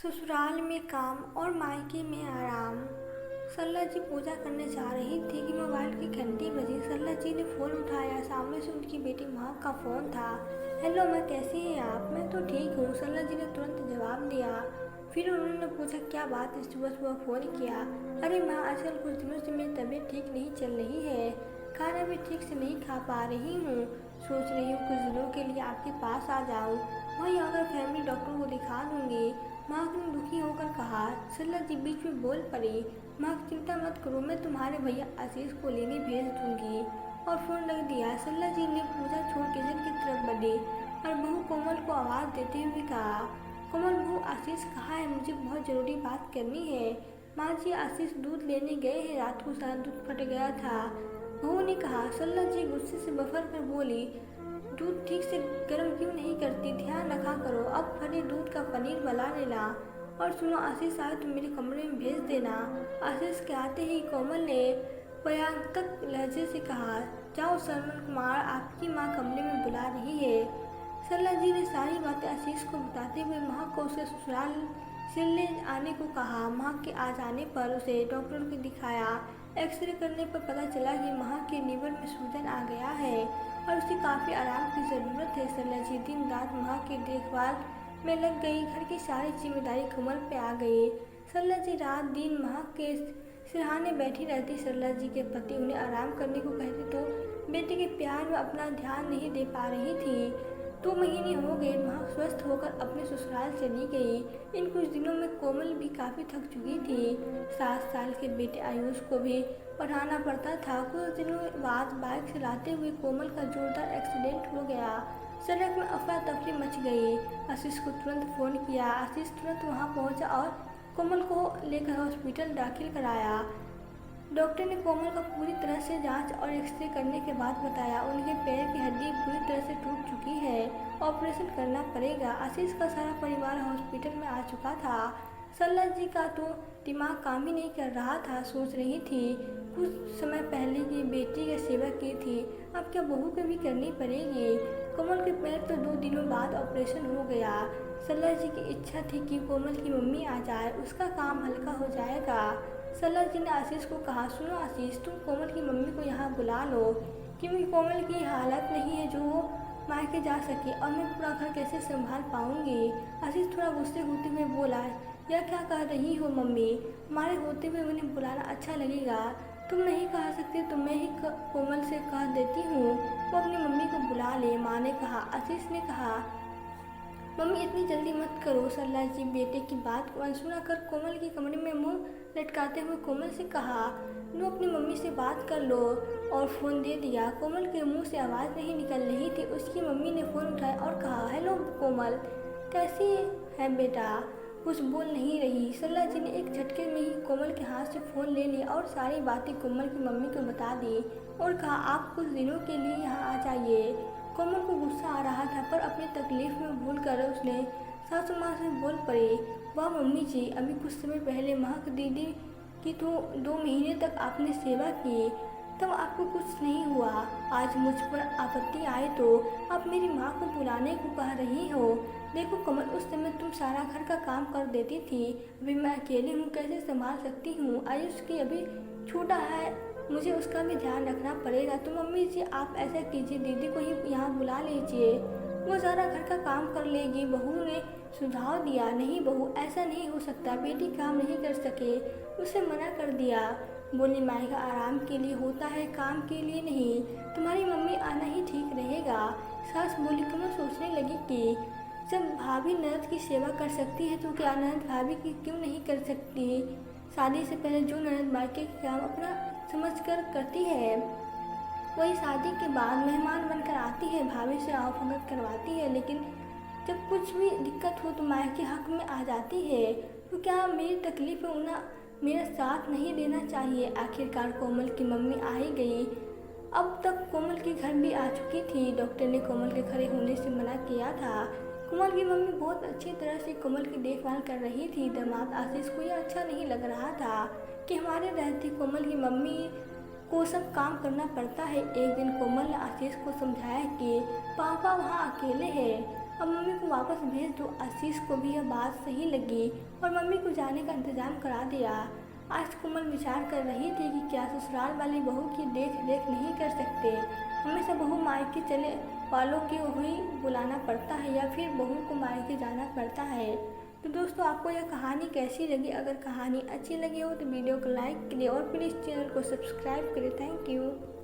ससुराल में काम और मायके में आराम। सरला जी पूजा करने जा रही थी कि मोबाइल की घंटी बजी। सरला जी ने फ़ोन उठाया। सामने से उनकी बेटी महक का फ़ोन था। हेलो माँ, कैसी हैं आप? मैं तो ठीक हूँ, सरला जी ने तुरंत जवाब दिया। फिर उन्होंने पूछा, क्या बात है, सुबह सुबह फ़ोन किया? अरे माँ, आजकल कुछ दिनों से मेरी तबीयत ठीक नहीं चल रही है। खाना भी ठीक से नहीं खा पा रही हूँ। सोच रही हूँ कुछ दिनों के लिए आपके पास आ जाऊँ, वहीं आकर फैमिली डॉक्टर को दिखा दूँगी। महक ने दुखी होकर कहा। सरला जी बीच में बोल पड़ी, महक चिंता मत करो, मैं तुम्हारे भैया आशीष को लेने भेज दूंगी। और फोन रख दिया। सरला जी ने पूजा छोड़ किचन की तरफ बढ़ी और बहू कोमल को आवाज़ देते हुए कहा, कोमल बहू, आशीष कहाँ है? मुझे बहुत ज़रूरी बात करनी है। माँ जी, आशीष दूध लेने गए हैं, रात को सारा दूध फट गया था, बहू ने कहा। सरला जी गुस्से से बफर कर बोली, दूध ठीक से गर्म क्यों नहीं करती? ध्यान रखा करो। अब फटे दूध का पनीर बना लेना। और सुनो, आशीष आए तो मेरे कमरे में भेज देना। आशीष के आते ही कोमल ने भयानक लहजे से कहा, जाओ सरमन कुमार, आपकी माँ कमरे में बुला रही है। सरला जी ने सारी बातें आशीष को बताते हुए महक को उसके ससुराल से ले आने को कहा। महक के आ जाने पर उसे डॉक्टर को दिखाया। एक्सरे करने पर पता चला कि महक के लीवर में सूजन आ गया है और उसे काफ़ी आराम की ज़रूरत है। सरला जी दिन रात महक की देखभाल में लग गई। घर की सारी जिम्मेदारी कमल पे आ गई। सरला जी रात दिन महक के सिरहाने बैठी रहती। सरला जी के पति उन्हें आराम करने को कहते तो बेटे के प्यार में अपना ध्यान नहीं दे पा रही थी। 2 महीने हो गए, महक स्वस्थ होकर अपने ससुराल चली गई। इन कुछ दिनों में कोमल भी काफ़ी थक चुकी थी। 7 साल के बेटे आयुष को भी पढ़ाना पड़ता था। कुछ दिनों बाद बाइक चलाते हुए कोमल का जोरदार एक्सीडेंट हो गया। सड़क में अफरा तफरी मच गई। आशीष को तुरंत फ़ोन किया। आशीष तुरंत वहां पहुंचा और कोमल को लेकर हॉस्पिटल दाखिल कराया। डॉक्टर ने कोमल का पूरी तरह से जांच और एक्सरे करने के बाद बताया, उनके पैर की हड्डी पूरी तरह से टूट चुकी है, ऑपरेशन करना पड़ेगा। आशीष का सारा परिवार हॉस्पिटल में आ चुका था। सरला जी का तो दिमाग काम ही नहीं कर रहा था। सोच रही थी कुछ समय पहले की बेटी की सेवा की थी, अब क्या बहू को भी करनी पड़ेगी। कोमल के पैर तो 2 दिनों बाद ऑपरेशन हो गया। सरला जी की इच्छा थी कि कोमल की मम्मी आ जाए, उसका काम हल्का हो जाएगा। सरला जी ने आशीष को कहा, सुनो आशीष, तुम कोमल की मम्मी को यहाँ बुला लो, क्योंकि कोमल की हालत नहीं है जो वो मायके जा सके, और मैं पूरा घर कैसे संभाल पाऊंगी। आशीष थोड़ा गुस्से होते हुए बोला, यह क्या कह रही हो मम्मी? हमारे होते हुए उन्हें बुलाना अच्छा लगेगा? तुम नहीं कह सकते तो मैं ही कोमल से कह देती हूँ, वो अपनी मम्मी को बुला ले, माँ ने कहा। आशीष ने कहा, मम्मी इतनी जल्दी मत करो। सरला जी बेटे की बात को अनसुना कर कोमल के कमरे में मुंह लटकाते हुए कोमल से कहा, लो अपनी मम्मी से बात कर लो, और फ़ोन दे दिया। कोमल के मुंह से आवाज़ नहीं निकल रही थी। उसकी मम्मी ने फ़ोन उठाया और कहा, हेलो कोमल, कैसी है बेटा? कुछ बोल नहीं रही। सरला जी ने एक झटके में ही कोमल के हाथ से फ़ोन ले लिया और सारी बातें कोमल की मम्मी को बता दी और कहा, आप कुछ दिनों के लिए यहाँ आ जाइए। कोमल को गुस्सा आ रहा था, पर अपनी तकलीफ में भूल कर उसने सासू माँ से बोल पड़ी, वाह मम्मी जी, अभी कुछ समय पहले महक दीदी की तो 2 महीने तक आपने सेवा की, तब आपको कुछ नहीं हुआ। आज मुझ पर आपत्ति आए तो आप मेरी माँ को बुलाने को कह रही हो। देखो कमल, उस समय तुम सारा घर का काम कर देती थी, अभी मैं अकेली हूँ, कैसे संभाल सकती हूँ? आयुष की अभी छोटा है, मुझे उसका भी ध्यान रखना पड़ेगा। तो मम्मी जी आप ऐसा कीजिए, दीदी को ही यहाँ बुला लीजिए, वो सारा घर का काम कर लेगी। बहू ने सुझाव दिया, नहीं बहू, ऐसा नहीं हो सकता, बेटी काम नहीं कर सके, उसे मना कर दिया। बोली, मायका आराम के लिए होता है, काम के लिए नहीं, तुम्हारी मम्मी आना ही ठीक रहेगा। सास बोली। कमल सोचने लगी कि जब भाभी ननद की सेवा कर सकती है तो क्या ननद भाभी की क्यों नहीं कर सकती? शादी से पहले जो ननद मायके के काम अपना समझकर करती है, वही शादी के बाद मेहमान बनकर आती है, भाभी से आओ भगत करवाती है, लेकिन जब कुछ भी दिक्कत हो तो मायके हक में आ जाती है। तो क्या मेरी तकलीफ में उन्हें मेरा साथ नहीं देना चाहिए? आखिरकार कोमल की मम्मी आ ही गई। अब तक कोमल के घर भी आ चुकी थी। डॉक्टर ने कोमल के खड़े होने से मना किया था। कोमल की मम्मी बहुत अच्छी तरह से कोमल की देखभाल कर रही थी। दामाद आशीष को यह अच्छा नहीं लग रहा था कि हमारे रहते कोमल की मम्मी को सब काम करना पड़ता है। एक दिन कोमल ने आशीष को समझाया कि पापा वहाँ अकेले हैं, अब मम्मी को वापस भेज दो। आशीष को भी यह बात सही लगी और मम्मी को जाने का इंतजाम करा दिया। आज कोमल विचार कर रही थी कि क्या ससुराल वाली बहू की देख रेख नहीं कर सकते। हमेशा बहू मायके चले वालों की हुई बुलाना पड़ता है या फिर बहू को मायके जाना पड़ता है। तो दोस्तों, आपको यह कहानी कैसी लगी? अगर कहानी अच्छी लगी हो तो वीडियो को लाइक करें और प्लीज़ चैनल को सब्सक्राइब करें। Thank you.